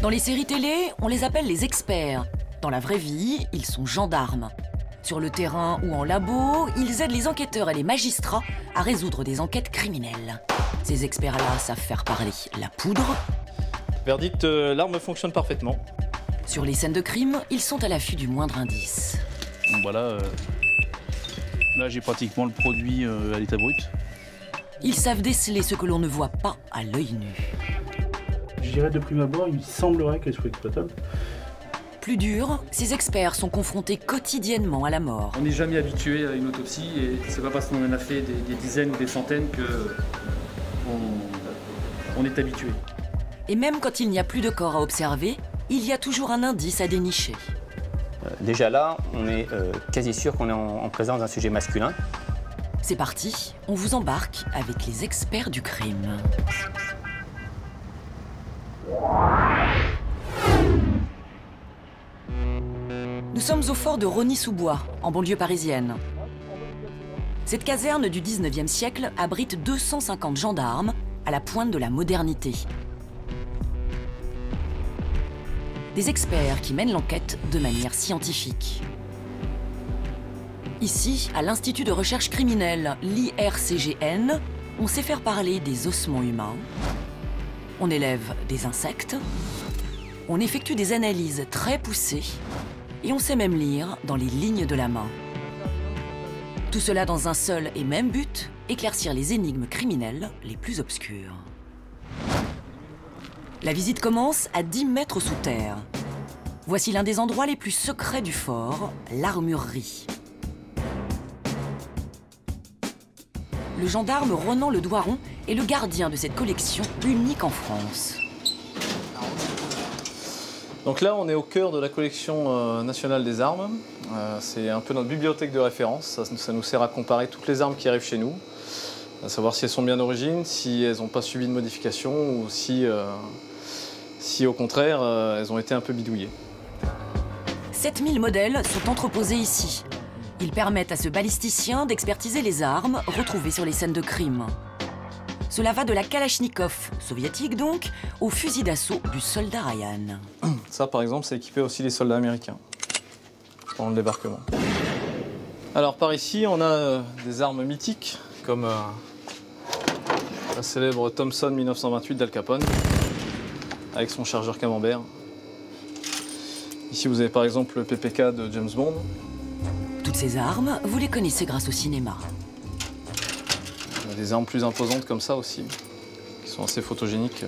Dans les séries télé, on les appelle les experts. Dans la vraie vie, ils sont gendarmes. Sur le terrain ou en labo, ils aident les enquêteurs et les magistrats à résoudre des enquêtes criminelles. Ces experts-là savent faire parler la poudre. Verdict, l'arme fonctionne parfaitement. Sur les scènes de crime, ils sont à l'affût du moindre indice. Donc voilà, là j'ai pratiquement le produit à l'état brut. Ils savent déceler ce que l'on ne voit pas à l'œil nu. Je dirais de prime abord, il semblerait qu'elle soit exploitable. Plus dur, ces experts sont confrontés quotidiennement à la mort. On n'est jamais habitué à une autopsie et c'est pas parce qu'on en a fait des dizaines ou des centaines qu'on est habitué. Et même quand il n'y a plus de corps à observer, il y a toujours un indice à dénicher. Déjà là, on est quasi sûr qu'on est en présence d'un sujet masculin. C'est parti, on vous embarque avec les experts du crime. Nous sommes au fort de Rosny-sous-Bois, en banlieue parisienne. Cette caserne du 19e siècle abrite 250 gendarmes à la pointe de la modernité. Des experts qui mènent l'enquête de manière scientifique. Ici, à l'Institut de recherche criminelle, l'IRCGN, on sait faire parler des ossements humains, on élève des insectes, on effectue des analyses très poussées et on sait même lire dans les lignes de la main. Tout cela dans un seul et même but, éclaircir les énigmes criminelles les plus obscures. La visite commence à 10 mètres sous terre. Voici l'un des endroits les plus secrets du fort, l'armurerie. Le gendarme Ronan Le Doiron est le gardien de cette collection unique en France. Donc là, on est au cœur de la collection nationale des armes. C'est un peu notre bibliothèque de référence. Ça nous sert à comparer toutes les armes qui arrivent chez nous, à savoir si elles sont bien d'origine, si elles n'ont pas subi de modification ou si au contraire, elles ont été un peu bidouillées. 7000 modèles sont entreposés ici. Ils permettent à ce balisticien d'expertiser les armes retrouvées sur les scènes de crime. Cela va de la Kalachnikov, soviétique donc, au fusil d'assaut du soldat Ryan. Ça, par exemple, c'est équipé aussi les soldats américains pendant le débarquement. Alors, par ici, on a des armes mythiques, comme la célèbre Thompson 1928 d'Al Capone, avec son chargeur camembert. Ici, vous avez par exemple le PPK de James Bond. Toutes ces armes, vous les connaissez grâce au cinéma. On a des armes plus imposantes comme ça aussi, qui sont assez photogéniques.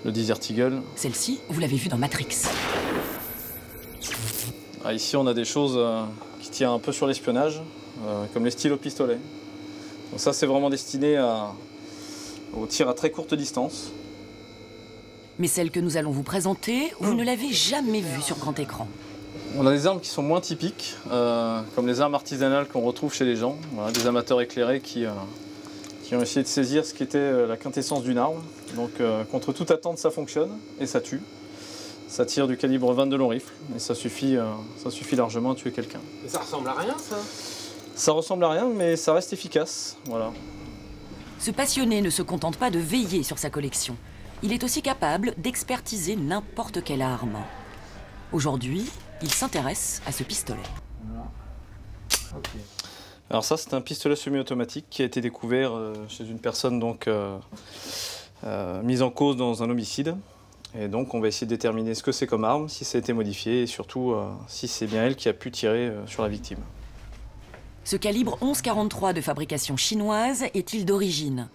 Le Desert Eagle. Celle-ci, vous l'avez vue dans Matrix. Ah, ici, on a des choses qui tirent un peu sur l'espionnage, comme les stylos pistolet. Donc ça, c'est vraiment destiné au tir à très courte distance. Mais celle que nous allons vous présenter, vous ne l'avez jamais vue sur grand écran. On a des armes qui sont moins typiques, comme les armes artisanales qu'on retrouve chez les gens. Voilà, des amateurs éclairés qui ont essayé de saisir ce qui était la quintessence d'une arme. Donc contre toute attente, ça fonctionne et ça tue. Ça tire du calibre 22 long rifle et ça suffit largement à tuer quelqu'un. Mais ça ressemble à rien, ça? Ça ressemble à rien, mais ça reste efficace. Voilà. Ce passionné ne se contente pas de veiller sur sa collection. Il est aussi capable d'expertiser n'importe quelle arme. Aujourd'hui, il s'intéresse à ce pistolet. Okay. Alors ça, c'est un pistolet semi-automatique qui a été découvert chez une personne donc, mise en cause dans un homicide. Et donc, on va essayer de déterminer ce que c'est comme arme, si ça a été modifié et surtout si c'est bien elle qui a pu tirer sur la victime. Ce calibre 11,43 de fabrication chinoise est-il d'origine?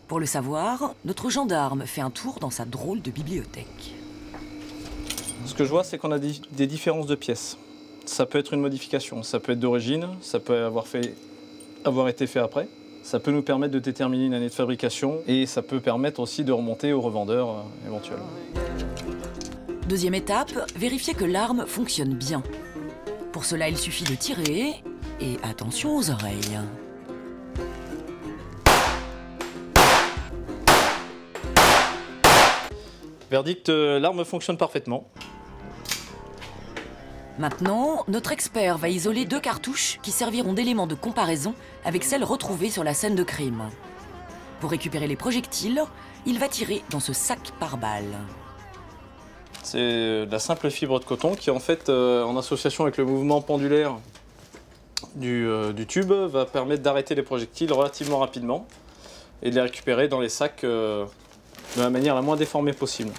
Pour le savoir, notre gendarme fait un tour dans sa drôle de bibliothèque. Ce que je vois, c'est qu'on a des différences de pièces. Ça peut être une modification, ça peut être d'origine, ça peut avoir été fait après. Ça peut nous permettre de déterminer une année de fabrication et ça peut permettre aussi de remonter aux revendeurs éventuels. Deuxième étape, vérifier que l'arme fonctionne bien. Pour cela, il suffit de tirer et attention aux oreilles. Verdict, l'arme fonctionne parfaitement. Maintenant, notre expert va isoler 2 cartouches qui serviront d'éléments de comparaison avec celles retrouvées sur la scène de crime. Pour récupérer les projectiles, il va tirer dans ce sac par balle. C'est de la simple fibre de coton qui, en fait, en association avec le mouvement pendulaire du tube, va permettre d'arrêter les projectiles relativement rapidement et de les récupérer dans les sacs de la manière la moins déformée possible.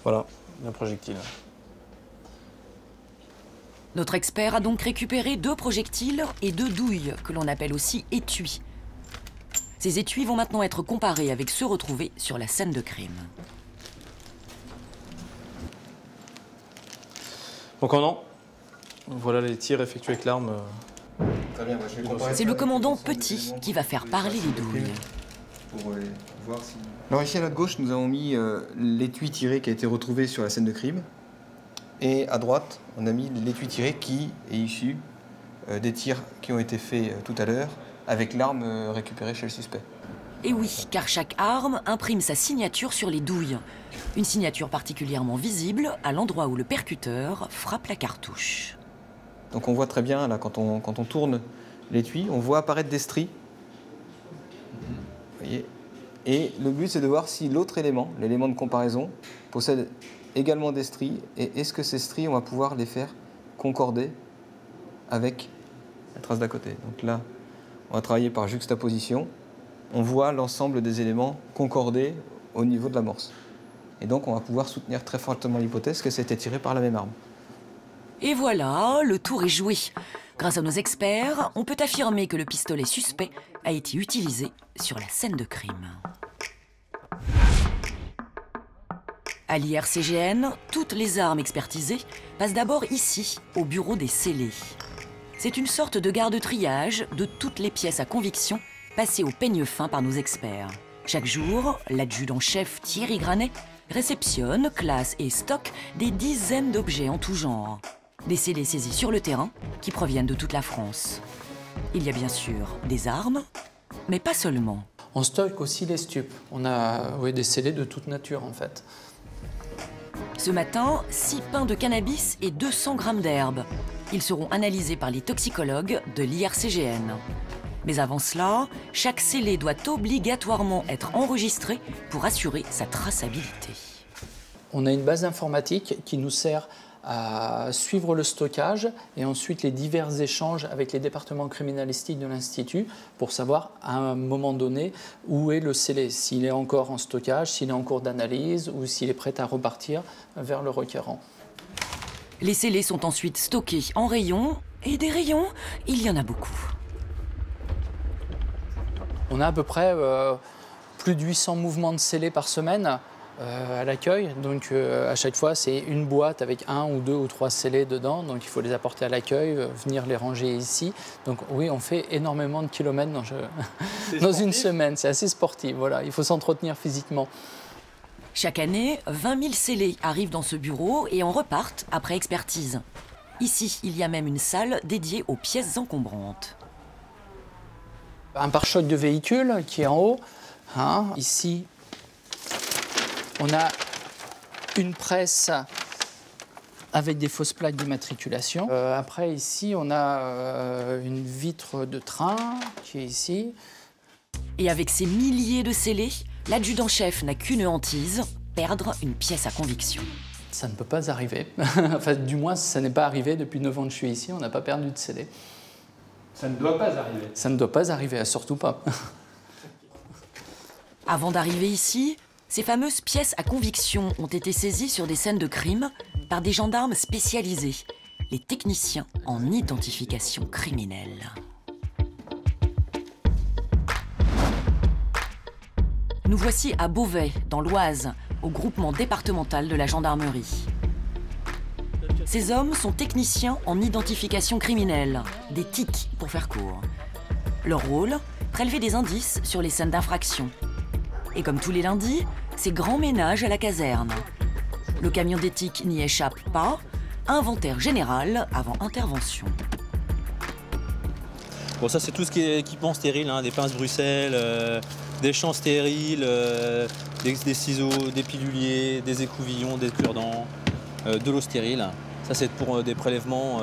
Voilà, un projectile. Notre expert a donc récupéré 2 projectiles et 2 douilles, que l'on appelle aussi étuis. Ces étuis vont maintenant être comparés avec ceux retrouvés sur la scène de crime. Donc voilà les tirs effectués avec l'arme. C'est le commandant Petit qui va faire parler les douilles. Alors ici à notre gauche, nous avons mis l'étui tiré qui a été retrouvé sur la scène de crime. Et à droite, on a mis l'étui tiré qui est issu des tirs qui ont été faits tout à l'heure avec l'arme récupérée chez le suspect. Et oui, car chaque arme imprime sa signature sur les douilles. Une signature particulièrement visible à l'endroit où le percuteur frappe la cartouche. Donc on voit très bien, là, quand on tourne l'étui, on voit apparaître des stries. Vous voyez ? Et le but, c'est de voir si l'autre élément, l'élément de comparaison, possède également des stries. Et est-ce que ces stries, on va pouvoir les faire concorder avec la trace d'à côté. Donc là, on va travailler par juxtaposition. On voit l'ensemble des éléments concordés au niveau de l'amorce. Et donc, on va pouvoir soutenir très fortement l'hypothèse que c'était tiré par la même arme. Et voilà, le tour est joué. Grâce à nos experts, on peut affirmer que le pistolet suspect a été utilisé sur la scène de crime. À l'IRCGN, toutes les armes expertisées passent d'abord ici, au bureau des scellés. C'est une sorte de garde-triage de toutes les pièces à conviction passées au peigne fin par nos experts. Chaque jour, l'adjudant-chef Thierry Granet réceptionne, classe et stocke des dizaines d'objets en tout genre. Des scellés saisis sur le terrain qui proviennent de toute la France. Il y a bien sûr des armes, mais pas seulement. On stocke aussi les stupes. On a des scellés de toute nature en fait. Ce matin, 6 pains de cannabis et 200 grammes d'herbe. Ils seront analysés par les toxicologues de l'IRCGN. Mais avant cela, chaque scellé doit obligatoirement être enregistré pour assurer sa traçabilité. On a une base informatique qui nous sert à suivre le stockage et ensuite les divers échanges avec les départements criminalistiques de l'Institut pour savoir à un moment donné où est le scellé, s'il est encore en stockage, s'il est en cours d'analyse ou s'il est prêt à repartir vers le requérant. Les scellés sont ensuite stockés en rayons, et des rayons, il y en a beaucoup. On a à peu près plus de 800 mouvements de scellés par semaine à l'accueil. Donc à chaque fois, c'est une boîte avec 1 ou 2 ou 3 scellés dedans. Donc il faut les apporter à l'accueil, venir les ranger ici. Donc oui, on fait énormément de kilomètres dans une semaine. C'est assez sportif, voilà. Il faut s'entretenir physiquement. Chaque année, 20 000 scellés arrivent dans ce bureau et en repartent après expertise. Ici, il y a même une salle dédiée aux pièces encombrantes. Un pare-choc de véhicule qui est en haut. Ici, on a une presse avec des fausses plaques d'immatriculation. Après, ici, on a une vitre de train qui est ici. Et avec ces milliers de scellés, l'adjudant-chef n'a qu'une hantise, perdre une pièce à conviction. Ça ne peut pas arriver. Enfin, du moins, ça n'est pas arrivé depuis 9 ans que je suis ici. On n'a pas perdu de scellé. Ça ne doit pas arriver. Ça ne doit pas arriver, surtout pas. Avant d'arriver ici, ces fameuses pièces à conviction ont été saisies sur des scènes de crime par des gendarmes spécialisés, les techniciens en identification criminelle. Nous voici à Beauvais, dans l'Oise, au groupement départemental de la gendarmerie. Ces hommes sont techniciens en identification criminelle, des TIC pour faire court. Leur rôle, prélever des indices sur les scènes d'infraction. Et comme tous les lundis, c'est grand ménage à la caserne. Le camion d'éthique n'y échappe pas, inventaire général avant intervention. Bon, ça c'est tout ce qui est équipement stérile, des pinces Bruxelles, des champs stériles, des ciseaux, des piluliers, des écouvillons, des cure-dents, de l'eau stérile. Ça, c'est pour des prélèvements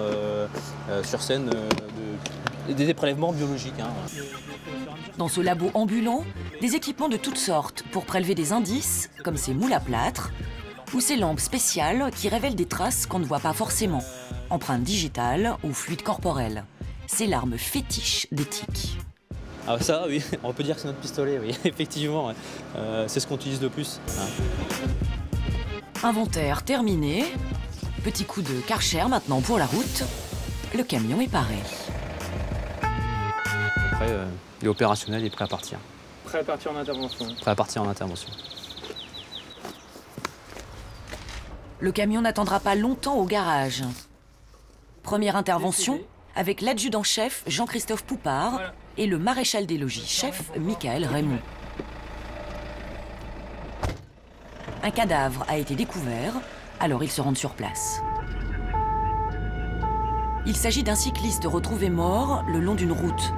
sur scène, des prélèvements biologiques. Hein. Dans ce labo ambulant, des équipements de toutes sortes pour prélever des indices, comme ces moules à plâtre, ou ces lampes spéciales qui révèlent des traces qu'on ne voit pas forcément, empreintes digitales ou fluides corporels. C'est l'arme fétiche des tiques. Ah ça, oui, on peut dire que c'est notre pistolet, oui, effectivement. C'est ce qu'on utilise le plus. Inventaire terminé. Petit coup de Karcher maintenant pour la route. Le camion est paré. Après, il est opérationnel, il est prêt à partir. Prêt à partir en intervention. Prêt à partir en intervention. Le camion n'attendra pas longtemps au garage. Première intervention avec l'adjudant-chef Jean-Christophe Poupard et le maréchal des logis chef Michael Raymond. Un cadavre a été découvert, alors ils se rendent sur place. Il s'agit d'un cycliste retrouvé mort le long d'une route.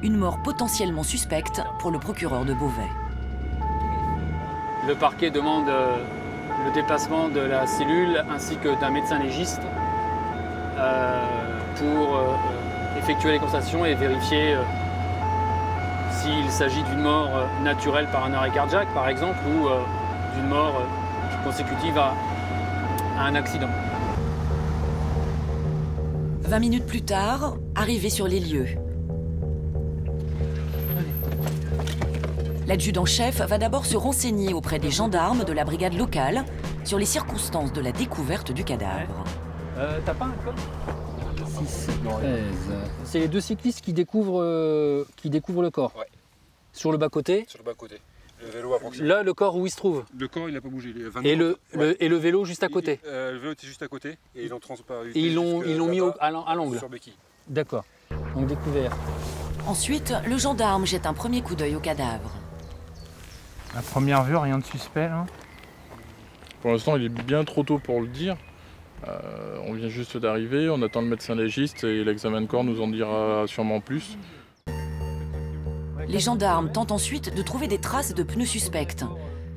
Une mort potentiellement suspecte pour le procureur de Beauvais. Le parquet demande le déplacement de la cellule ainsi que d'un médecin légiste pour effectuer les constatations et vérifier s'il s'agit d'une mort naturelle par un arrêt cardiaque, par exemple, ou d'une mort consécutive à un accident. 20 minutes plus tard, arrivé sur les lieux. L'adjudant-chef va d'abord se renseigner auprès des gendarmes de la brigade locale sur les circonstances de la découverte du cadavre. T'as pas un code 6, 13. C'est les deux cyclistes qui découvrent le corps. Ouais. Sur le bas-côté. Sur le bas-côté. Le vélo à proximité. Là, le corps où il se trouve. Le corps, il n'a pas bougé. Il est 20 Et le vélo juste à côté. Le vélo était juste à côté et ils l'ont transparé. Et ils l'ont mis à l'angle. Sur béquille. D'accord. Donc découvert. Ensuite, le gendarme jette un premier coup d'œil au cadavre. À première vue, rien de suspect là. Pour l'instant, il est bien trop tôt pour le dire. On vient juste d'arriver, on attend le médecin légiste et l'examen de corps nous en dira sûrement plus. Les gendarmes tentent ensuite de trouver des traces de pneus suspects.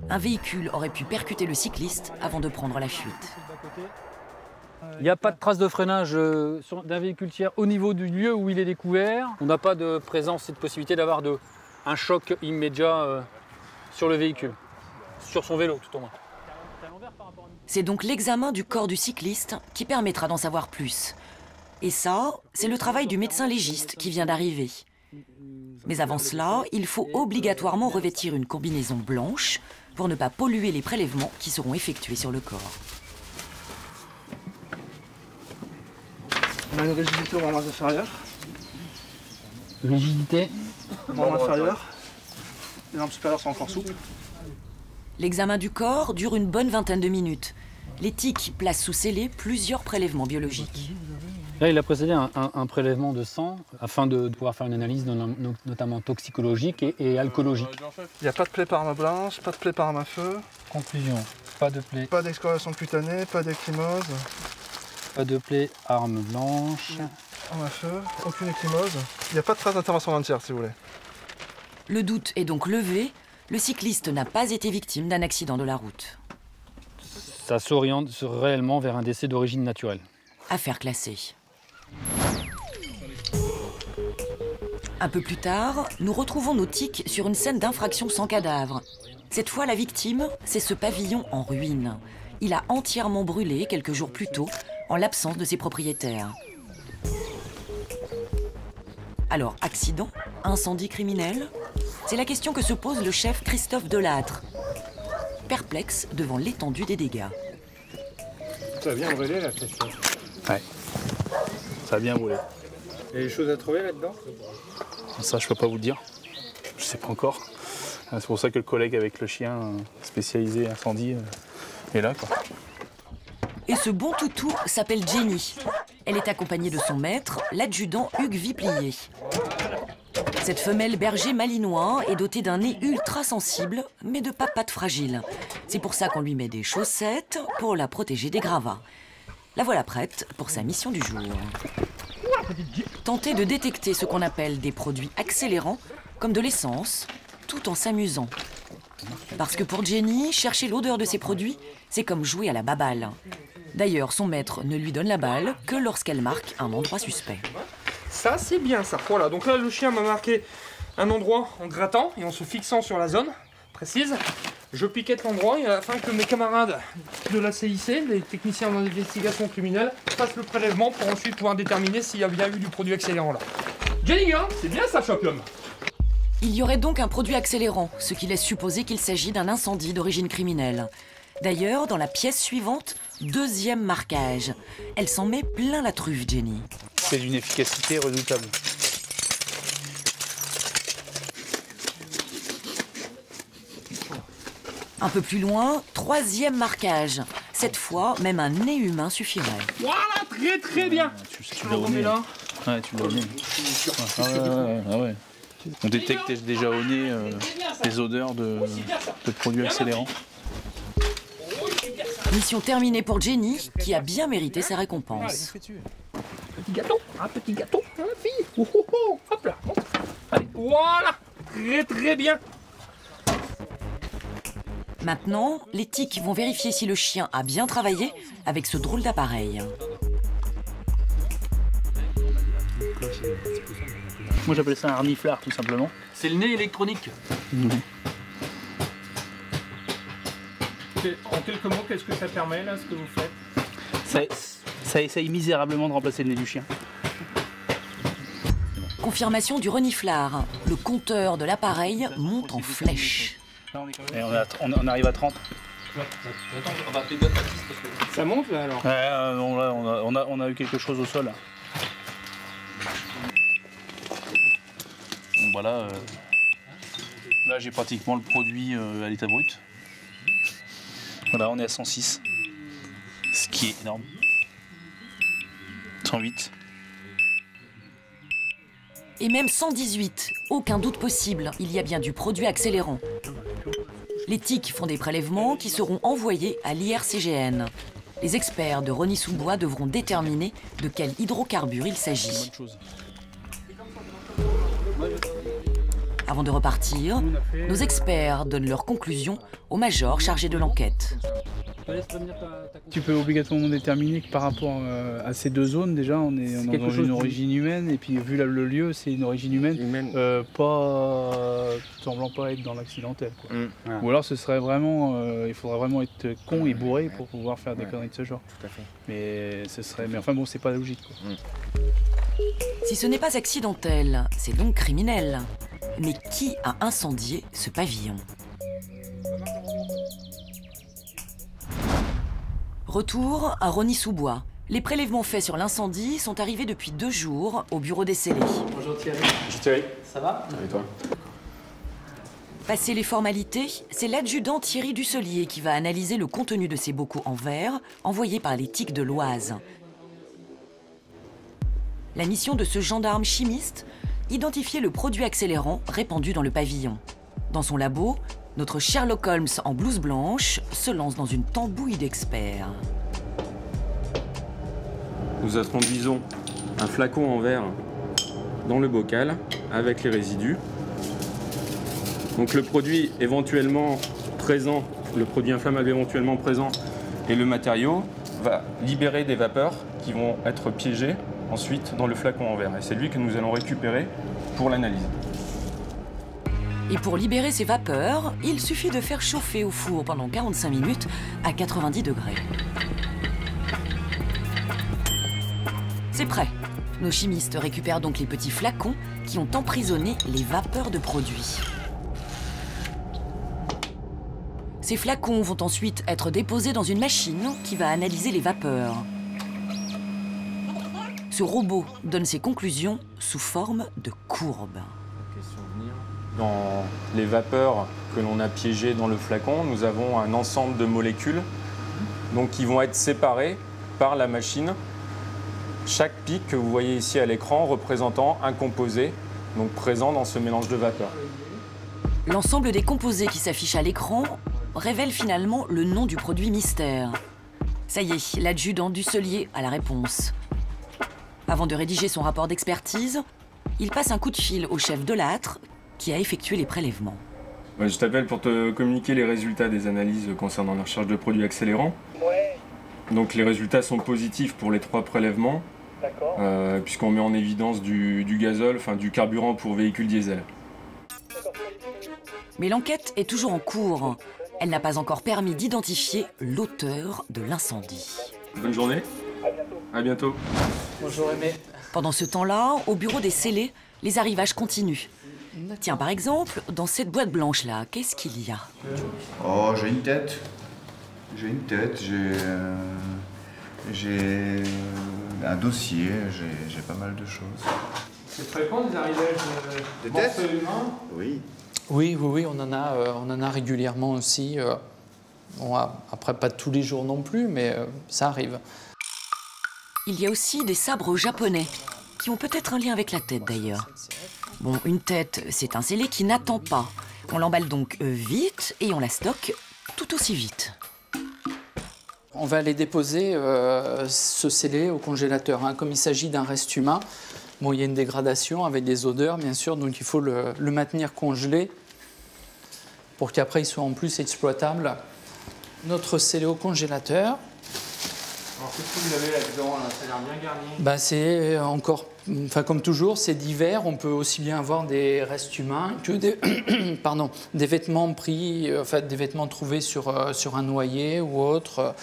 Un véhicule aurait pu percuter le cycliste avant de prendre la fuite. Il n'y a pas de trace de freinage d'un véhicule tiers au niveau du lieu où il est découvert. On n'a pas de présence et de possibilité d'avoir un choc immédiat sur le véhicule, sur son vélo tout au moins. C'est donc l'examen du corps du cycliste qui permettra d'en savoir plus. Et ça, c'est le travail du médecin légiste qui vient d'arriver. Mais avant cela, il faut obligatoirement revêtir une combinaison blanche pour ne pas polluer les prélèvements qui seront effectués sur le corps. On a une rigidité au membre inférieur. Rigidité. Membre inférieur. Les membres supérieurs sont encore souples. L'examen du corps dure une bonne vingtaine de minutes. L'éthique place sous scellé plusieurs prélèvements biologiques. Là, il a procédé à un prélèvement de sang afin de pouvoir faire une analyse notamment toxicologique et alcoologique. Il n'y a pas de plaie par arme blanche, pas de plaie par arme à feu. Conclusion, pas de plaie. Pas d'excoriation cutanée, pas d'ecchymose. Pas de plaie arme blanche. Arme à feu, aucune ecchymose. Il n'y a pas de trace d'intervention entière si vous voulez. Le doute est donc levé. Le cycliste n'a pas été victime d'un accident de la route. Ça s'oriente réellement vers un décès d'origine naturelle. Affaire classée. Un peu plus tard, nous retrouvons nos tiques sur une scène d'infraction sans cadavre. Cette fois, la victime, c'est ce pavillon en ruine. Il a entièrement brûlé quelques jours plus tôt, en l'absence de ses propriétaires. Alors, accident? Incendie criminel? C'est la question que se pose le chef Christophe Delattre, perplexe devant l'étendue des dégâts. Ça a bien brûlé la question. Ouais, ça a bien brûlé. Il y a des choses à trouver là-dedans? Ça, je peux pas vous le dire. Je sais pas encore. C'est pour ça que le collègue avec le chien spécialisé incendie est là, quoi. Et ce bon toutou s'appelle Jenny. Elle est accompagnée de son maître, l'adjudant Hugues Viplier. Cette femelle berger malinois est dotée d'un nez ultra sensible, mais de pas pattes fragiles. C'est pour ça qu'on lui met des chaussettes pour la protéger des gravats. La voilà prête pour sa mission du jour. Tenter de détecter ce qu'on appelle des produits accélérants, comme de l'essence, tout en s'amusant. Parce que pour Jenny, chercher l'odeur de ces produits, c'est comme jouer à la baballe. D'ailleurs, son maître ne lui donne la balle que lorsqu'elle marque un endroit suspect. Ça, c'est bien ça. Voilà, donc là, le chien m'a marqué un endroit en grattant et en se fixant sur la zone précise. Je piquette l'endroit afin que mes camarades de la CIC, les techniciens d'investigation criminelle, fassent le prélèvement pour ensuite pouvoir déterminer s'il y a bien eu du produit accélérant là. Jenny, hein, c'est bien ça, Chopium. Il y aurait donc un produit accélérant, ce qui laisse supposer qu'il s'agit d'un incendie d'origine criminelle. D'ailleurs, dans la pièce suivante, deuxième marquage. Elle s'en met plein la truffe, Jenny. C'est d'une efficacité redoutable. Un peu plus loin, troisième marquage. Cette fois, même un nez humain suffirait. Voilà, très très bien. Tu l'as au nez là. Ouais, tu l'as au nez. Ouais. On détecte déjà au nez les odeurs de produits accélérants. Mission terminée pour Jenny, qui a bien mérité sa récompense. Petit gâteau, un petit gâteau, hein, fille. Oh, oh, oh. Hop là. Allez, voilà, très très bien. Maintenant, les tics vont vérifier si le chien a bien travaillé avec ce drôle d'appareil. Moi j'appelle ça un reniflard tout simplement. C'est le nez électronique. En quelques mots, qu'est-ce que ça permet là, ce que vous faites? Ça essaye misérablement de remplacer le nez du chien. Confirmation du reniflard. Le compteur de l'appareil monte en flèche. Et on arrive à 30. Ça monte là alors? Ouais, non, là, on a eu quelque chose au sol. Bon, voilà, là j'ai pratiquement le produit à l'état brut. Voilà, on est à 106, ce qui est énorme. 108. Et même 118, aucun doute possible, il y a bien du produit accélérant. Les tics font des prélèvements qui seront envoyés à l'IRCGN. Les experts de Rosny-sous-Bois devront déterminer de quel hydrocarbure il s'agit. Avant de repartir, nos experts donnent leurs conclusions au major chargé de l'enquête. Tu peux obligatoirement déterminer que par rapport à ces deux zones, déjà, on est dans une origine humaine, et puis vu le lieu, c'est une origine humaine. Pas semblant pas être dans l'accidentel. Voilà. Ou alors ce serait vraiment, il faudrait vraiment être con et bourré pour pouvoir faire des conneries de ce genre. Tout à fait. Mais enfin bon, c'est pas logique. Quoi. Si ce n'est pas accidentel, c'est donc criminel. Mais qui a incendié ce pavillon? Retour à Rosny-sous-Bois. Les prélèvements faits sur l'incendie sont arrivés depuis 2 jours au bureau des scellés. Bonjour Thierry. Bonjour Thierry. Ça va? Et toi? Passé les formalités, c'est l'adjudant Thierry Dusselier qui va analyser le contenu de ces bocaux en verre envoyés par les tics de l'Oise. La mission de ce gendarme chimiste, identifier le produit accélérant répandu dans le pavillon. Dans son labo, notre Sherlock Holmes en blouse blanche se lance dans une tambouille d'experts. Nous introduisons un flacon en verre dans le bocal avec les résidus. Donc le produit éventuellement présent, le produit inflammable éventuellement présent et le matériau va libérer des vapeurs qui vont être piégées ensuite dans le flacon en verre. Et c'est lui que nous allons récupérer pour l'analyse. Et pour libérer ces vapeurs, il suffit de faire chauffer au four pendant 45 minutes à 90 degrés. C'est prêt. Nos chimistes récupèrent donc les petits flacons qui ont emprisonné les vapeurs de produits. Ces flacons vont ensuite être déposés dans une machine qui va analyser les vapeurs. Ce robot donne ses conclusions sous forme de courbes. Dans les vapeurs que l'on a piégées dans le flacon, nous avons un ensemble de molécules donc, qui vont être séparées par la machine. Chaque pic que vous voyez ici à l'écran représentant un composé donc présent dans ce mélange de vapeurs. L'ensemble des composés qui s'affichent à l'écran révèle finalement le nom du produit mystère. Ça y est, l'adjudant Dusselier a la réponse. Avant de rédiger son rapport d'expertise, il passe un coup de fil au chef de l'âtre qui a effectué les prélèvements. Ouais, je t'appelle pour te communiquer les résultats des analyses concernant la recherche de produits accélérants. Ouais. Donc les résultats sont positifs pour les 3 prélèvements, puisqu'on met en évidence du gazole, enfin du carburant pour véhicules diesel. Mais l'enquête est toujours en cours. Elle n'a pas encore permis d'identifier l'auteur de l'incendie. Bonne journée. À bientôt. Bonjour Aimé. Pendant ce temps-là, au bureau des scellés, les arrivages continuent. Tiens, par exemple, dans cette boîte blanche-là, qu'est-ce qu'il y a? Oh, j'ai une tête. J'ai une tête, j'ai un dossier, j'ai pas mal de choses. C'est fréquent des arrivages de morceaux humains? Oui. Oui, on en a régulièrement aussi. Bon, après, pas tous les jours non plus, mais ça arrive. Il y a aussi des sabres japonais, qui ont peut-être un lien avec la tête d'ailleurs. Bon, une tête, c'est un scellé qui n'attend pas. On l'emballe donc vite et on la stocke tout aussi vite. On va aller déposer ce scellé au congélateur. Hein. Comme il s'agit d'un reste humain, bon, il y a une dégradation avec des odeurs, bien sûr, donc il faut le maintenir congelé pour qu'après il soit en plus exploitable. Notre scellé au congélateur. Alors, qu'est-ce que vous avez là-dedans là? Ça a l'air bien garni. Bah, c'est encore, enfin, comme toujours, c'est divers. On peut aussi bien avoir des restes humains que des, pardon, des vêtements pris, enfin, des vêtements trouvés sur un noyer ou autre.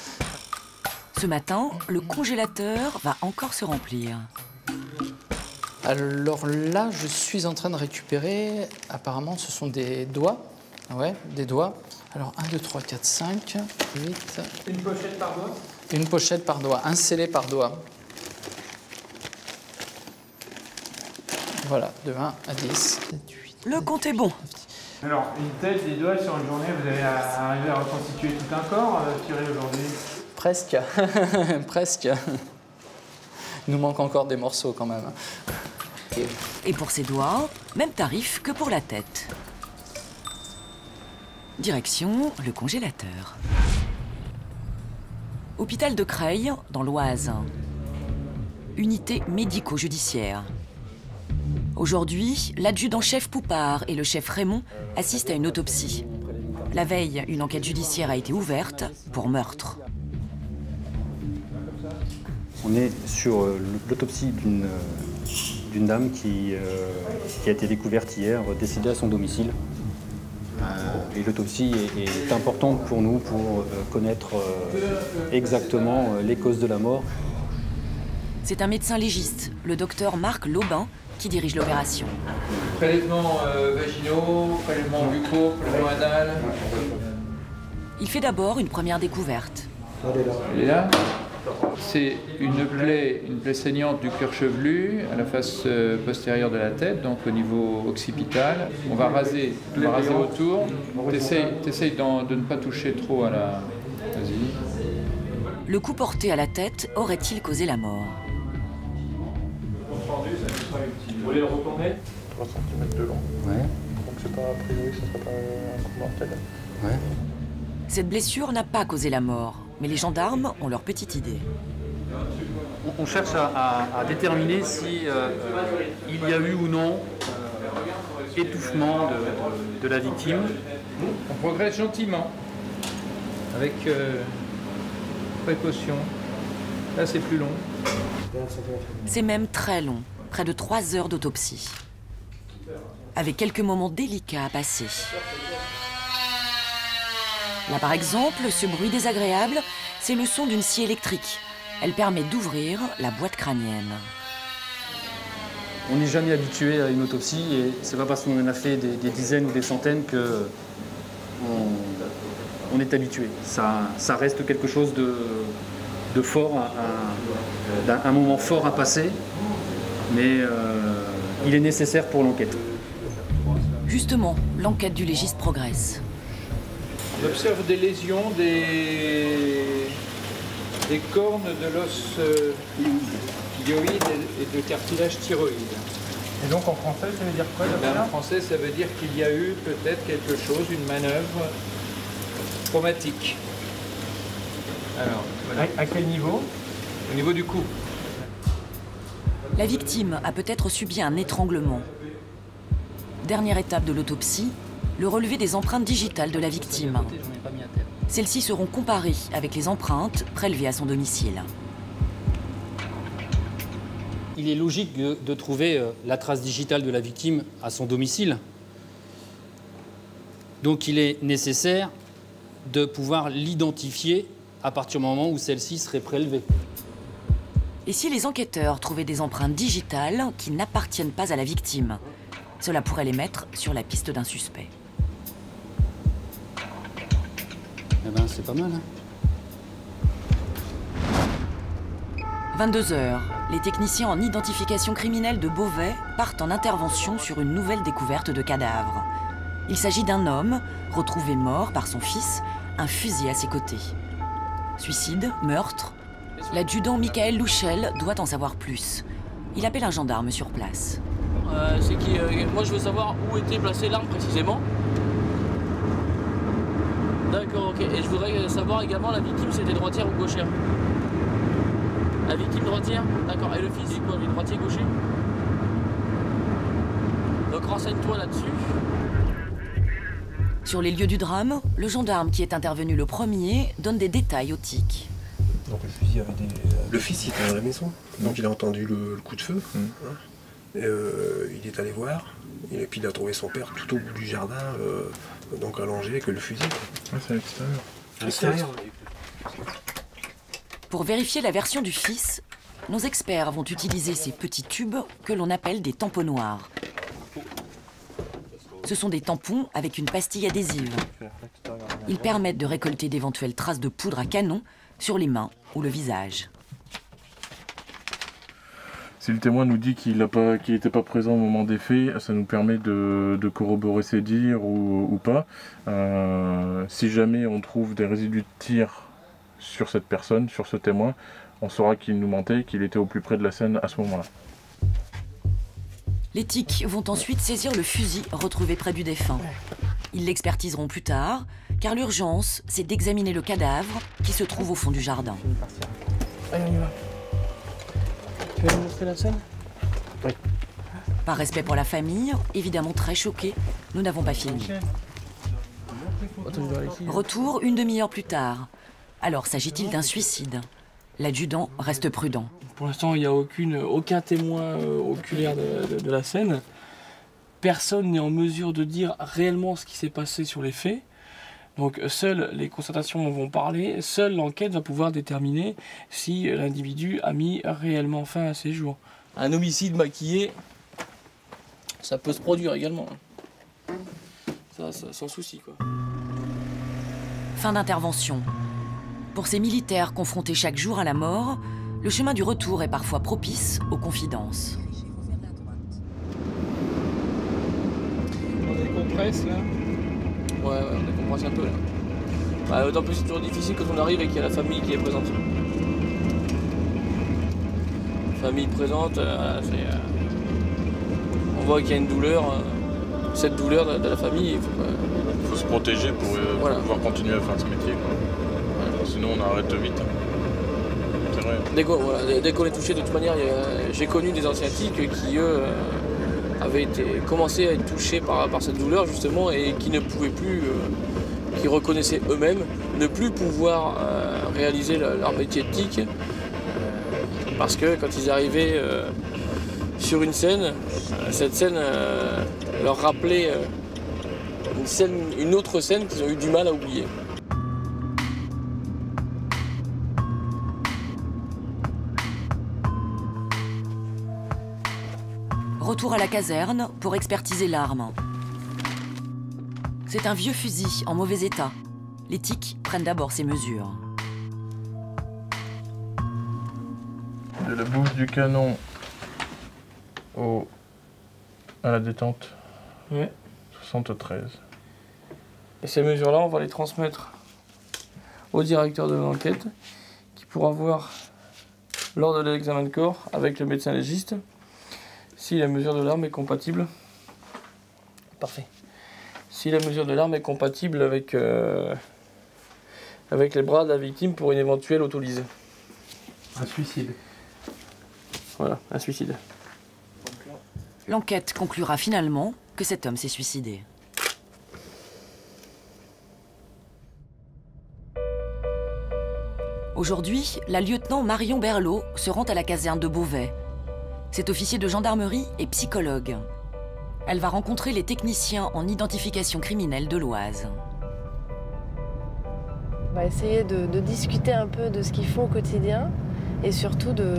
Ce matin, le congélateur va encore se remplir. Alors là, je suis en train de récupérer, apparemment, ce sont des doigts. Ouais, des doigts. Alors, 1, 2, 3, 4, 5, 8... Une pochette par doigt? Une pochette par doigt, un scellé par doigt. Voilà, de 1 à 10, 7, 8... Le compte est bon. Alors, une tête, des doigts sur une journée, vous allez arriver à reconstituer tout un corps tiré aujourd'hui? Presque, presque. Il nous manque encore des morceaux quand même. Et pour ses doigts, même tarif que pour la tête. Direction le congélateur. Hôpital de Creil, dans l'Oise. Unité médico-judiciaire. Aujourd'hui, l'adjudant-chef Poupard et le chef Raymond assistent à une autopsie. La veille, une enquête judiciaire a été ouverte pour meurtre. On est sur l'autopsie d'une dame qui a été découverte hier, décédée à son domicile. Et l'autopsie est importante pour nous pour connaître exactement les causes de la mort. C'est un médecin légiste, le docteur Marc Lobin, qui dirige l'opération. Prélèvements vaginaux, prélèvements buccaux, prélèvements anal. Il fait d'abord une première découverte. Elle est là. C'est une plaie saignante du cuir chevelu à la face postérieure de la tête, donc au niveau occipital. On va raser autour. T'essayes de ne pas toucher trop à la... Vas-y. Le coup porté à la tête aurait-il causé la mort? Vous voulez le retourner? 3 cm de long. Ouais. Donc c'est pas, a priori, ça serait pas un coup mortel. Ouais. Cette blessure n'a pas causé la mort, mais les gendarmes ont leur petite idée. On cherche à déterminer si il y a eu ou non étouffement de la victime. On progresse gentiment, avec précaution. Là, c'est plus long. C'est même très long, près de 3 heures d'autopsie. Avec quelques moments délicats à passer. Là, par exemple, ce bruit désagréable, c'est le son d'une scie électrique. Elle permet d'ouvrir la boîte crânienne. On n'est jamais habitué à une autopsie et c'est pas parce qu'on en a fait des dizaines ou des centaines que on est habitué. Ça reste quelque chose de fort, un moment fort à passer, mais il est nécessaire pour l'enquête. Justement, l'enquête du légiste progresse. On observe des lésions des cornes de l'os hyoïde et de cartilage thyroïde. Et donc en français, ça veut dire quoi? En français, ça veut dire qu'il y a eu peut-être quelque chose, une manœuvre traumatique. Alors, voilà. À quel niveau? Au niveau du cou. La victime a peut-être subi un étranglement. Dernière étape de l'autopsie, le relevé des empreintes digitales de la victime. Celles-ci seront comparées avec les empreintes prélevées à son domicile. Il est logique de trouver la trace digitale de la victime à son domicile. Donc il est nécessaire de pouvoir l'identifier à partir du moment où celle-ci serait prélevée. Et si les enquêteurs trouvaient des empreintes digitales qui n'appartiennent pas à la victime, cela pourrait les mettre sur la piste d'un suspect. Eh ben, c'est pas mal, hein. 22 h, les techniciens en identification criminelle de Beauvais partent en intervention sur une nouvelle découverte de cadavre. Il s'agit d'un homme retrouvé mort par son fils, un fusil à ses côtés. Suicide, meurtre. L'adjudant Michael Louchel doit en savoir plus. Il appelle un gendarme sur place. C'est qui moi je veux savoir où était placée l'arme précisément. D'accord, ok. Et je voudrais savoir également la victime c'était droitière ou gauchère. La victime droitière. D'accord. Et le fils c'est quoi, lui, droitier, gaucher? Donc renseigne-toi là-dessus. Sur les lieux du drame, le gendarme qui est intervenu le premier donne des détails au TIC. Donc le fusil avait des... Le fils il était dans la maison, donc il a entendu le coup de feu. Et, il est allé voir, et puis il a trouvé son père tout au bout du jardin, donc allongé avec le fusil. Ah, c'est à l'extérieur. À l'extérieur. Pour vérifier la version du fils, nos experts vont utiliser ces petits tubes que l'on appelle des tamponnoirs. Ce sont des tampons avec une pastille adhésive. Ils permettent de récolter d'éventuelles traces de poudre à canon sur les mains ou le visage. Si le témoin nous dit qu'il n'était pas présent au moment des faits, ça nous permet de corroborer ses dires ou pas. Si jamais on trouve des résidus de tir sur cette personne, sur ce témoin, on saura qu'il nous mentait, qu'il était au plus près de la scène à ce moment-là. Les TIC vont ensuite saisir le fusil retrouvé près du défunt. Ils l'expertiseront plus tard, car l'urgence, c'est d'examiner le cadavre qui se trouve au fond du jardin. Allez, on y va. Tu vas nous montrer la scène? Oui. Par respect pour la famille, évidemment très choqués, nous n'avons pas fini. Retour une demi-heure plus tard. Alors, s'agit-il d'un suicide? L'adjudant reste prudent. Pour l'instant, il n'y a aucun témoin oculaire de la scène. Personne n'est en mesure de dire réellement ce qui s'est passé sur les faits. Donc seules les constatations vont parler, seule l'enquête va pouvoir déterminer si l'individu a mis réellement fin à ses jours. Un homicide maquillé, ça peut se produire également. Ça sans souci, quoi. Fin d'intervention. Pour ces militaires confrontés chaque jour à la mort, le chemin du retour est parfois propice aux confidences. On décompresse là? Ouais, on décompresse un peu là. Bah, d'autant plus c'est toujours difficile quand on arrive et qu'il y a la famille qui est présente. Famille présente, on voit qu'il y a une douleur. Cette douleur de la famille, il faut se protéger pour pouvoir continuer à faire ce métier, quoi. Sinon on arrête vite. C'est vrai. Dès qu'on est touché, de toute manière, j'ai connu des anciens TIC qui, eux, avaient commencé à être touchés par cette douleur, justement, et qui ne pouvaient plus, qui reconnaissaient eux-mêmes ne plus pouvoir réaliser leur métier de TIC, parce que quand ils arrivaient sur une scène, cette scène leur rappelait une autre scène qu'ils ont eu du mal à oublier. Retour à la caserne pour expertiser l'arme. C'est un vieux fusil en mauvais état. Les TIC prennent d'abord ses mesures. De la bouche du canon à la détente, ouais. 73. Et ces mesures-là, on va les transmettre au directeur de l'enquête qui pourra voir lors de l'examen de corps avec le médecin légiste si la mesure de l'arme est compatible. Parfait. Si la mesure de l'arme est compatible avec les bras de la victime pour une éventuelle autolyse. Un suicide. Voilà, un suicide. L'enquête conclura finalement que cet homme s'est suicidé. Aujourd'hui, la lieutenant Marion Berlot se rend à la caserne de Beauvais. Cet officier de gendarmerie est psychologue. Elle va rencontrer les techniciens en identification criminelle de l'Oise. On va essayer de discuter un peu de ce qu'ils font au quotidien et surtout de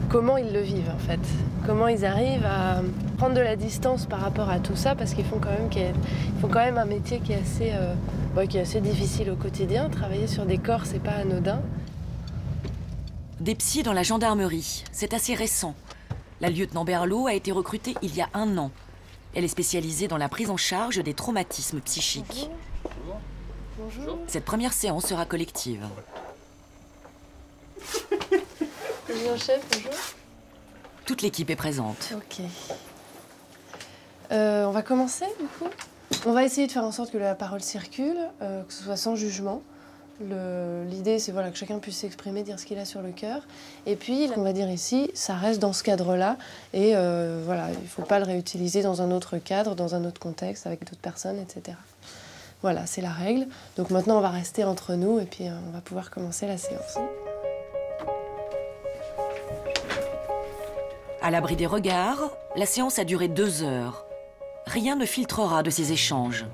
comment ils le vivent en fait. Comment ils arrivent à prendre de la distance par rapport à tout ça parce qu'ils font quand même un métier qui est assez difficile au quotidien. Travailler sur des corps, c'est pas anodin. Des psys dans la gendarmerie, c'est assez récent. La lieutenant Berlot a été recrutée il y a 1 an. Elle est spécialisée dans la prise en charge des traumatismes psychiques. Bonjour. Cette première séance sera collective. Bonjour chef, bonjour. Toute l'équipe est présente. Ok. On va commencer du coup. On va essayer de faire en sorte que la parole circule, que ce soit sans jugement. L'idée, c'est voilà, que chacun puisse s'exprimer, dire ce qu'il a sur le cœur. Et puis, ce qu'on va dire ici, ça reste dans ce cadre-là. Et voilà, il ne faut pas le réutiliser dans un autre cadre, dans un autre contexte, avec d'autres personnes, etc. Voilà, c'est la règle. Donc maintenant, on va rester entre nous et puis on va pouvoir commencer la séance. À l'abri des regards, la séance a duré 2 heures. Rien ne filtrera de ces échanges.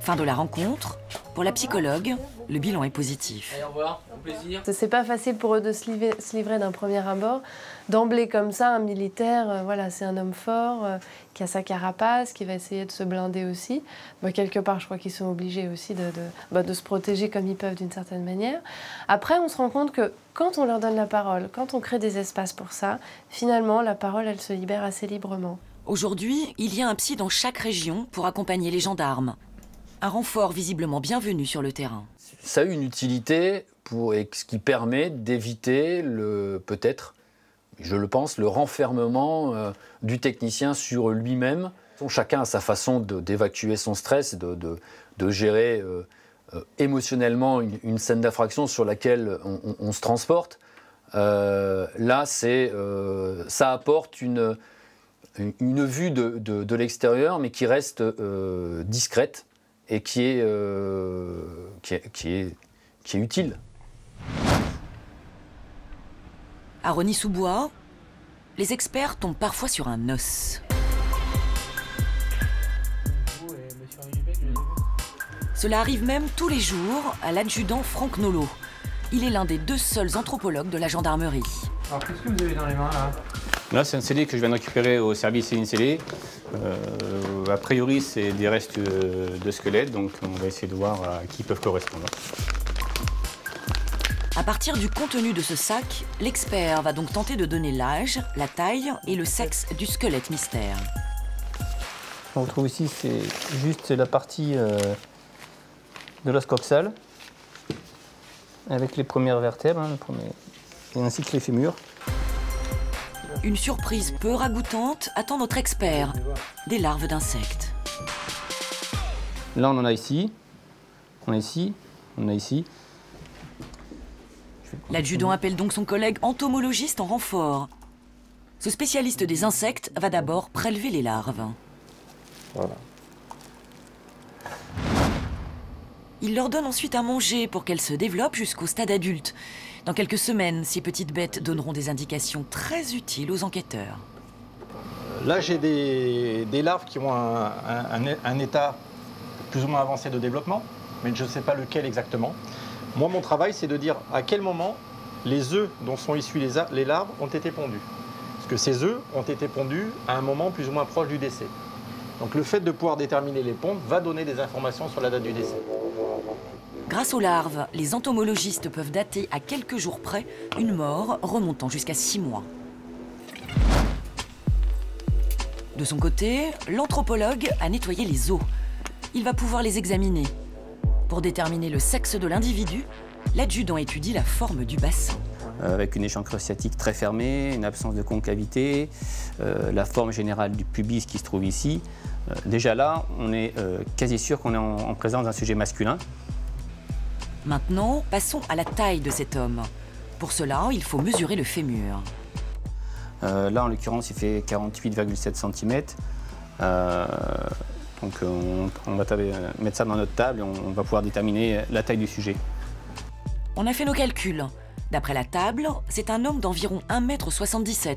Fin de la rencontre. Pour la psychologue, le bilan est positif. Allez, au revoir, au plaisir. C'est pas facile pour eux de se livrer d'un premier abord. D'emblée comme ça, un militaire, voilà, c'est un homme fort, qui a sa carapace, qui va essayer de se blinder aussi. Bon, quelque part, je crois qu'ils sont obligés aussi de se protéger comme ils peuvent d'une certaine manière. Après, on se rend compte que quand on leur donne la parole, quand on crée des espaces pour ça, finalement, la parole, elle se libère assez librement. Aujourd'hui, il y a un psy dans chaque région pour accompagner les gendarmes. Un renfort visiblement bienvenu sur le terrain. Ça a eu une utilité ce qui permet d'éviter peut-être, je le pense, le renfermement du technicien sur lui-même. Chacun a sa façon d'évacuer son stress, de gérer émotionnellement une scène d'infraction sur laquelle on se transporte. Là, ça apporte une vue de l'extérieur, mais qui reste discrète et qui est utile. À Rosny-sous-Bois, les experts tombent parfois sur un os. Cela arrive même tous les jours à l'adjudant Franck Nolot. Il est l'un des 2 seuls anthropologues de la gendarmerie. Alors, qu'est-ce que vous avez dans les mains, là ? Là, c'est un scellé que je viens de récupérer au service Céline Scellé. A priori, c'est des restes de squelettes, donc on va essayer de voir à qui peuvent correspondre. À partir du contenu de ce sac, l'expert va donc tenter de donner l'âge, la taille et le sexe du squelette mystère. Ce qu'on retrouve ici, c'est juste la partie de l'os coxal, avec les premières vertèbres, et ainsi que les fémurs. Une surprise peu ragoûtante attend notre expert, des larves d'insectes. Là, on en a ici, on a ici, on a ici. L'adjudant appelle donc son collègue entomologiste en renfort. Ce spécialiste des insectes va d'abord prélever les larves. Voilà. Il leur donne ensuite à manger pour qu'elles se développent jusqu'au stade adulte. Dans quelques semaines, ces petites bêtes donneront des indications très utiles aux enquêteurs. Là, j'ai des larves qui ont un état plus ou moins avancé de développement, mais je ne sais pas lequel exactement. Moi, mon travail, c'est de dire à quel moment les œufs dont sont issus les larves ont été pondus. Parce que ces œufs ont été pondus à un moment plus ou moins proche du décès. Donc le fait de pouvoir déterminer les pontes va donner des informations sur la date du décès. Grâce aux larves, les entomologistes peuvent dater à quelques jours près une mort remontant jusqu'à 6 mois. De son côté, l'anthropologue a nettoyé les os. Il va pouvoir les examiner. Pour déterminer le sexe de l'individu, l'adjudant étudie la forme du bassin. Avec une échancrure sciatique très fermée, une absence de concavité, la forme générale du pubis qui se trouve ici. Déjà là, on est quasi sûr qu'on est en présence d'un sujet masculin. Maintenant, passons à la taille de cet homme. Pour cela, il faut mesurer le fémur. Là, en l'occurrence, il fait 48,7 cm. Donc on va mettre ça dans notre table et on va pouvoir déterminer la taille du sujet. On a fait nos calculs. D'après la table, c'est un homme d'environ 1,77 m.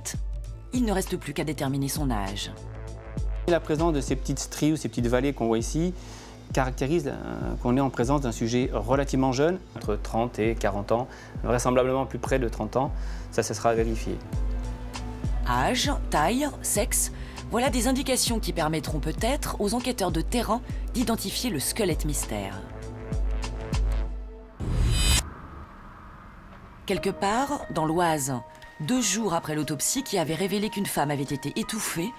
Il ne reste plus qu'à déterminer son âge. La présence de ces petites stries ou ces petites vallées qu'on voit ici caractérise qu'on est en présence d'un sujet relativement jeune, entre 30 et 40 ans, vraisemblablement plus près de 30 ans. Ça sera à vérifier. Âge, taille, sexe, voilà des indications qui permettront peut-être aux enquêteurs de terrain d'identifier le squelette mystère. Quelque part, dans l'Oise, 2 jours après l'autopsie qui avait révélé qu'une femme avait été étouffée,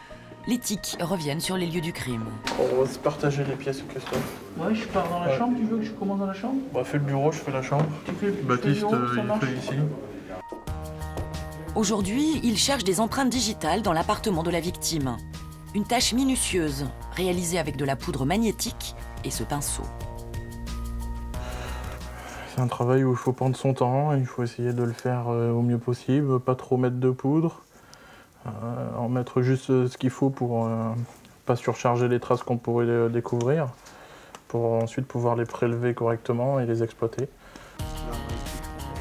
les tics reviennent sur les lieux du crime. On va se partager les pièces, Christophe. Ouais, je pars dans la chambre, tu veux que je commence dans la chambre? On va faire le bureau, je fais la chambre. Baptiste, il fait ici. Aujourd'hui, il cherche des empreintes digitales dans l'appartement de la victime. Une tâche minutieuse, réalisée avec de la poudre magnétique et ce pinceau. C'est un travail où il faut prendre son temps, il faut essayer de le faire au mieux possible, pas trop mettre de poudre, en mettre juste ce qu'il faut pour pas surcharger les traces qu'on pourrait découvrir, pour ensuite pouvoir les prélever correctement et les exploiter.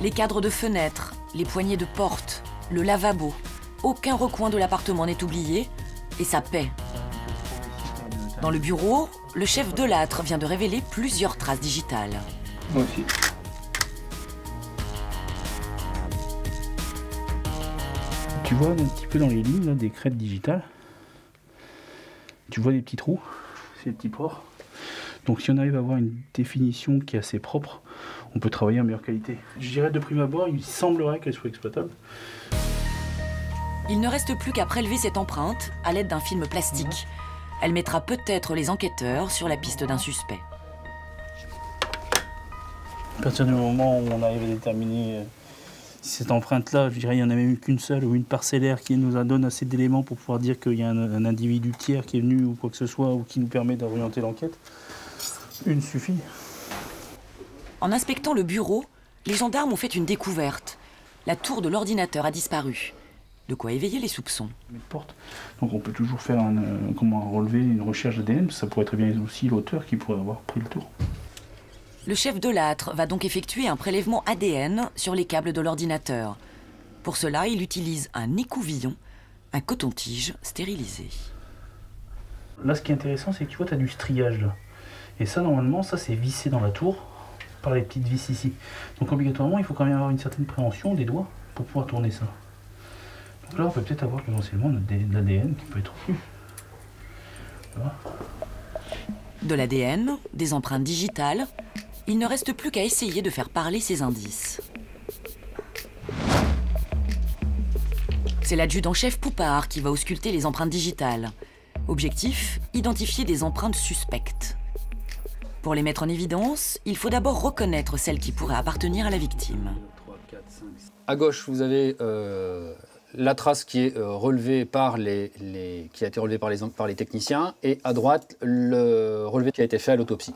Les cadres de fenêtres, les poignées de porte, le lavabo, aucun recoin de l'appartement n'est oublié et ça paie. Dans le bureau, le chef de l'âtre vient de révéler plusieurs traces digitales. Moi aussi. Tu vois un petit peu dans les lignes là, des crêtes digitales. Tu vois des petits trous, ces petits pores. Donc si on arrive à avoir une définition qui est assez propre, on peut travailler en meilleure qualité. Je dirais de prime abord, il semblerait qu'elle soit exploitable. Il ne reste plus qu'à prélever cette empreinte à l'aide d'un film plastique. Elle mettra peut-être les enquêteurs sur la piste d'un suspect. À partir du moment où on arrive à déterminer cette empreinte-là, je dirais qu'il n'y en a même qu'une seule ou une parcellaire qui nous donne assez d'éléments pour pouvoir dire qu'il y a un individu tiers qui est venu ou quoi que ce soit ou qui nous permet d'orienter l'enquête. Une suffit. En inspectant le bureau, les gendarmes ont fait une découverte. La tour de l'ordinateur a disparu. De quoi éveiller les soupçons. Donc on peut toujours faire relever une recherche d'ADN, ça pourrait très bien être aussi l'auteur qui pourrait avoir pris le tour. Le chef de l'âtre va donc effectuer un prélèvement ADN sur les câbles de l'ordinateur. Pour cela, il utilise un écouvillon, un coton-tige stérilisé. Là, ce qui est intéressant, c'est que tu vois, tu as du striage là. Et ça, normalement, ça c'est vissé dans la tour par les petites vis ici. Donc obligatoirement, il faut quand même avoir une certaine préhension des doigts pour pouvoir tourner ça. Donc là, on peut peut-être avoir potentiellement de l'ADN qui peut être obtenu. De l'ADN, des empreintes digitales, il ne reste plus qu'à essayer de faire parler ces indices. C'est l'adjudant-chef Poupard qui va ausculter les empreintes digitales. Objectif, identifier des empreintes suspectes. Pour les mettre en évidence, il faut d'abord reconnaître celles qui pourraient appartenir à la victime. À gauche, vous avez la trace qui est relevée par qui a été relevée par les techniciens, et à droite, le relevé qui a été fait à l'autopsie.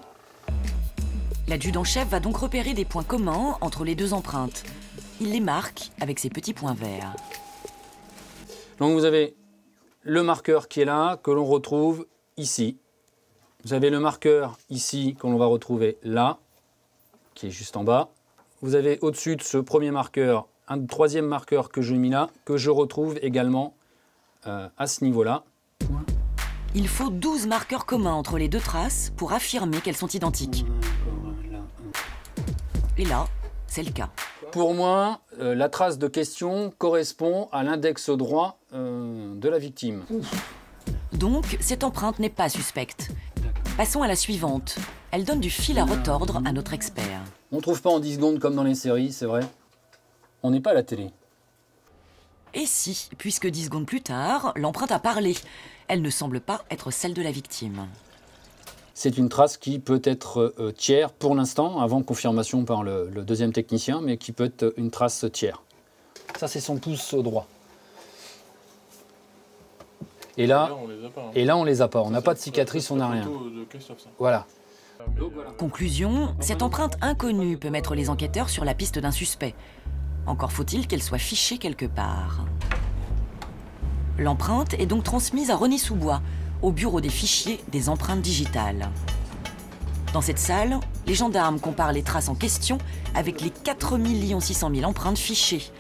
L'adjudant-chef va donc repérer des points communs entre les deux empreintes. Il les marque avec ces petits points verts. Donc vous avez le marqueur qui est là, que l'on retrouve ici. Vous avez le marqueur ici, que l'on va retrouver là, qui est juste en bas. Vous avez au-dessus de ce premier marqueur, un troisième marqueur que je mis là, que je retrouve également à ce niveau-là. Il faut 12 marqueurs communs entre les deux traces pour affirmer qu'elles sont identiques. Et là, c'est le cas. Pour moi, la trace de question correspond à l'index droit de la victime. Donc, cette empreinte n'est pas suspecte. Passons à la suivante. Elle donne du fil à retordre à notre expert. On ne trouve pas en 10 secondes comme dans les séries, c'est vrai. On n'est pas à la télé. Et si, puisque 10 secondes plus tard, l'empreinte a parlé. Elle ne semble pas être celle de la victime. C'est une trace qui peut être tiers pour l'instant, avant confirmation par le deuxième technicien, mais qui peut être une trace tiers. Ça, c'est son pouce droit. Et là, on les a pas. On n'a pas de cicatrice, on n'a rien. Voilà. Conclusion, cette empreinte inconnue peut mettre les enquêteurs sur la piste d'un suspect. Encore faut-il qu'elle soit fichée quelque part. L'empreinte est donc transmise à Rosny-sous-Bois, au bureau des fichiers des empreintes digitales. Dans cette salle, les gendarmes comparent les traces en question avec les 4 600 000 empreintes fichées.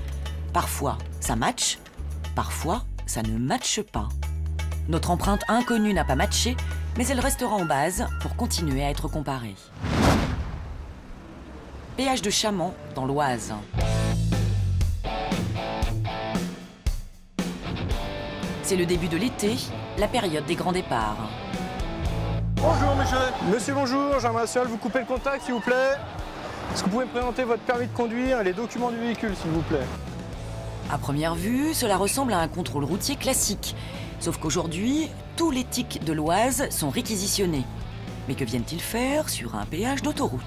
Parfois, ça matche, parfois, ça ne matche pas. Notre empreinte inconnue n'a pas matché, mais elle restera en base pour continuer à être comparée. Péage de Chamant, dans l'Oise. C'est le début de l'été, la période des grands départs. Bonjour monsieur. Monsieur, bonjour, j'aimerais vous couper le contact s'il vous plaît. Est-ce que vous pouvez me présenter votre permis de conduire et les documents du véhicule s'il vous plaît? À première vue, cela ressemble à un contrôle routier classique. Sauf qu'aujourd'hui, tous les tics de l'Oise sont réquisitionnés. Mais que viennent-ils faire sur un péage d'autoroute?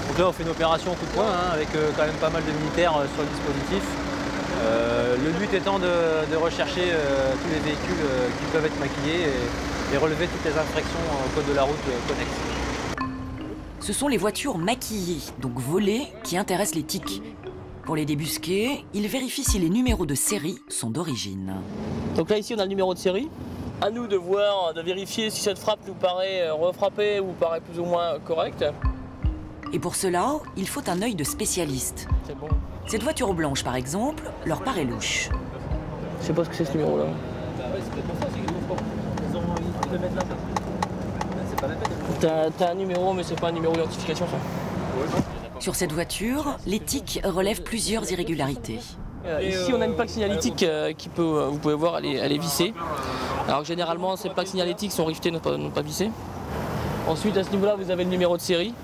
Donc là, on fait une opération coup de poing, avec quand même pas mal de militaires sur le dispositif. Le but étant de rechercher tous les véhicules qui peuvent être maquillés et relever toutes les infractions au code de la route connexes. Ce sont les voitures maquillées, donc volées, qui intéressent les tics. Pour les débusquer, ils vérifient si les numéros de série sont d'origine. Donc là, ici, on a le numéro de série. À nous de voir, de vérifier si cette frappe nous paraît refrappée ou paraît plus ou moins correcte. Et pour cela, il faut un œil de spécialiste. C'est bon. Cette voiture blanche, par exemple, leur paraît louche. Je sais pas ce que c'est ce numéro-là. T'as un numéro, mais c'est pas un numéro d'identification, ça. Sur cette voiture, les tics relèvent plusieurs irrégularités. Ici, on a une plaque signalétique qui peut, vous pouvez voir, elle est vissée. Alors que généralement, ces plaques signalétiques sont rivetées, non pas vissées. Ensuite, à ce niveau-là, vous avez le numéro de série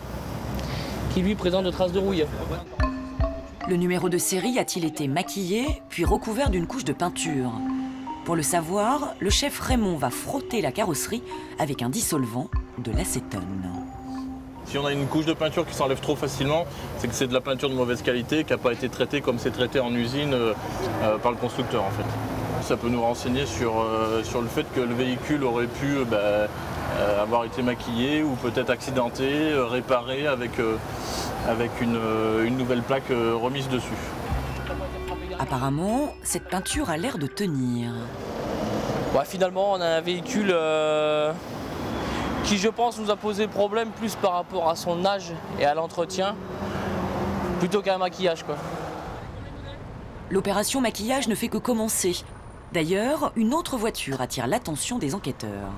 qui, lui, présente de traces de rouille. Le numéro de série a-t-il été maquillé, puis recouvert d'une couche de peinture? Pour le savoir, le chef Raymond va frotter la carrosserie avec un dissolvant, de l'acétone. Si on a une couche de peinture qui s'enlève trop facilement, c'est que c'est de la peinture de mauvaise qualité qui n'a pas été traitée comme c'est traité en usine par le constructeur en fait. Ça peut nous renseigner sur le fait que le véhicule aurait pu avoir été maquillé ou peut-être accidenté, réparé avec une nouvelle plaque remise dessus. Apparemment, cette peinture a l'air de tenir. Ouais, finalement, on a un véhicule qui, je pense, nous a posé problème plus par rapport à son âge et à l'entretien, plutôt qu'à un maquillage, quoi. L'opération maquillage ne fait que commencer. D'ailleurs, une autre voiture attire l'attention des enquêteurs.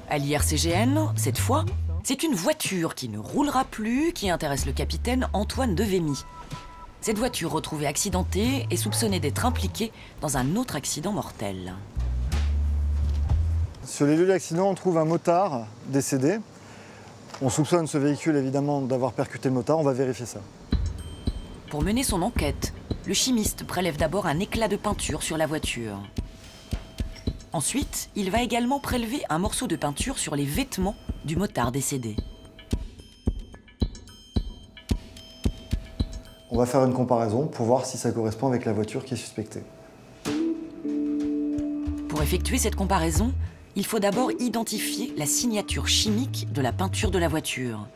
À l'IRCGN, cette fois, c'est une voiture qui ne roulera plus qui intéresse le capitaine Antoine Devemy. Cette voiture retrouvée accidentée est soupçonnée d'être impliquée dans un autre accident mortel. Sur les lieux d'accident, on trouve un motard décédé. On soupçonne ce véhicule évidemment d'avoir percuté le motard, on va vérifier ça. Pour mener son enquête, le chimiste prélève d'abord un éclat de peinture sur la voiture. Ensuite, il va également prélever un morceau de peinture sur les vêtements du motard décédé. On va faire une comparaison pour voir si ça correspond avec la voiture qui est suspectée. Pour effectuer cette comparaison, il faut d'abord identifier la signature chimique de la peinture de la voiture.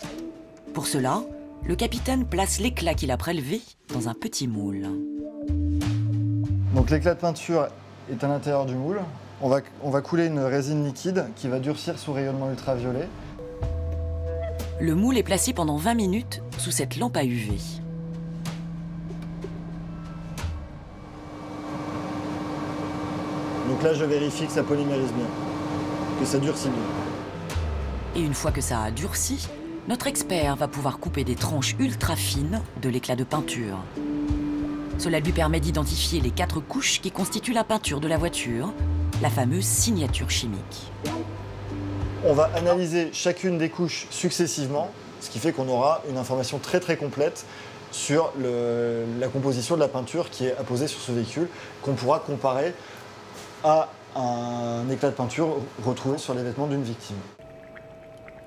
Pour cela, le capitaine place l'éclat qu'il a prélevé dans un petit moule. Donc l'éclat de peinture est à l'intérieur du moule. On va couler une résine liquide qui va durcir sous rayonnement ultraviolet. Le moule est placé pendant 20 minutes sous cette lampe à UV. Donc là, je vérifie que ça polymérise bien, que ça durcit bien. Et une fois que ça a durci, notre expert va pouvoir couper des tranches ultra fines de l'éclat de peinture. Cela lui permet d'identifier les 4 couches qui constituent la peinture de la voiture, la fameuse signature chimique. On va analyser chacune des couches successivement, ce qui fait qu'on aura une information très très complète sur la composition de la peinture qui est apposée sur ce véhicule, qu'on pourra comparer à un éclat de peinture retrouvé sur les vêtements d'une victime.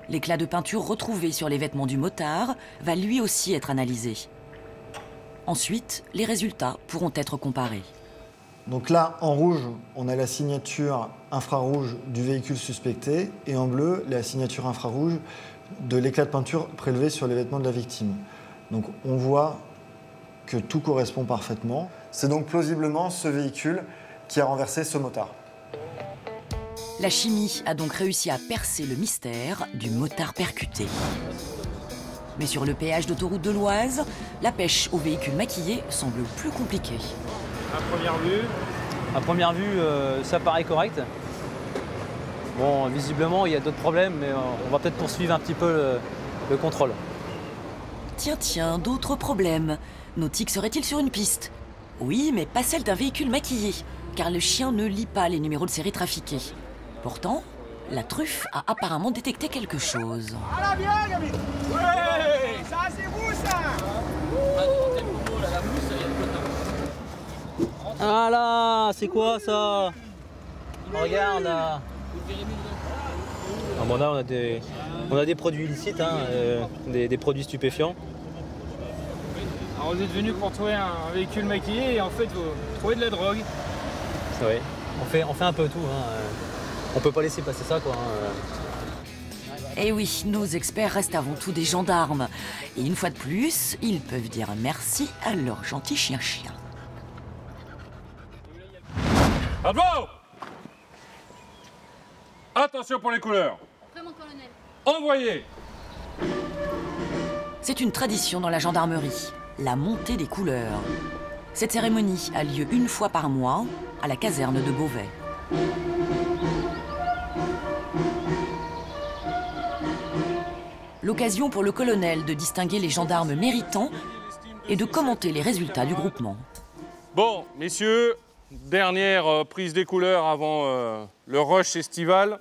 L'éclat de peinture retrouvé sur les vêtements du motard va lui aussi être analysé. Ensuite, les résultats pourront être comparés. Donc là, en rouge, on a la signature infrarouge du véhicule suspecté et en bleu, la signature infrarouge de l'éclat de peinture prélevé sur les vêtements de la victime. Donc on voit que tout correspond parfaitement. C'est donc plausiblement ce véhicule qui a renversé ce motard. La chimie a donc réussi à percer le mystère du motard percuté. Mais sur le péage d'autoroute de l'Oise, la pêche aux véhicules maquillés semble plus compliquée. À première vue, ça paraît correct. Bon, visiblement, il y a d'autres problèmes, mais on va peut-être poursuivre un petit peu le contrôle. Tiens, d'autres problèmes. Nautique serait-il sur une piste? Oui, mais pas celle d'un véhicule maquillé, car le chien ne lit pas les numéros de série trafiqués. Pourtant, la truffe a apparemment détecté quelque chose. Ah bien, Gabi. Ouais, ça c'est vous ça. Ah là, c'est quoi ça? Regarde là. Ah bon, là, on a des produits illicites, hein, des produits stupéfiants. Alors, vous êtes venu pour trouver un véhicule maquillé et en fait vous trouvez de la drogue. C'est vrai. On fait un peu tout. Hein. On peut pas laisser passer ça, quoi. Eh oui, nos experts restent avant tout des gendarmes. Et une fois de plus, ils peuvent dire merci à leur gentil chien-chien. Bravo! Attention pour les couleurs. Envoyez! C'est une tradition dans la gendarmerie, la montée des couleurs. Cette cérémonie a lieu une fois par mois à la caserne de Beauvais. L'occasion pour le colonel de distinguer les gendarmes méritants et de commenter les résultats du groupement. Bon, messieurs, dernière prise des couleurs avant le rush estival.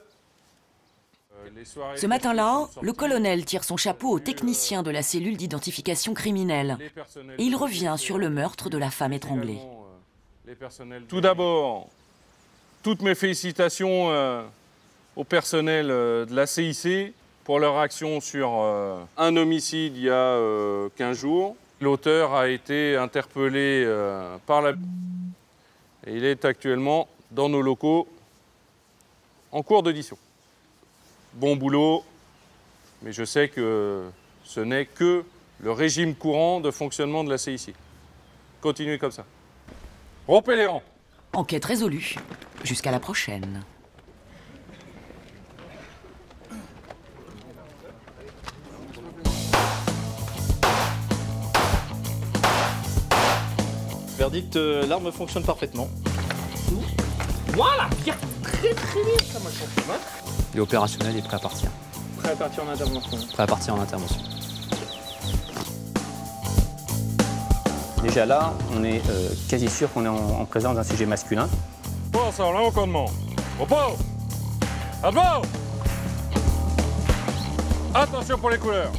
Ce matin-là, le colonel tire son chapeau au technicien de la cellule d'identification criminelle. Et il revient sur le meurtre de la femme étranglée. Tout d'abord, toutes mes félicitations au personnel de la CIC pour leur action sur un homicide il y a 15 jours. L'auteur a été interpellé par la... Et il est actuellement dans nos locaux en cours d'audition. Bon boulot, mais je sais que ce n'est que le régime courant de fonctionnement de la CIC. Continuez comme ça. Rompez les rangs. Enquête résolue. Jusqu'à la prochaine. Verdict, l'arme fonctionne parfaitement. Voilà, bien, très bien, ça m'a changé. Il est opérationnel et prêt à partir. Prêt à partir en intervention. Prêt à partir en intervention. Déjà là, on est quasi sûr qu'on est en présence d'un sujet masculin. Bon, ça, là, au commandement. Repos! Advent! Attention pour les couleurs.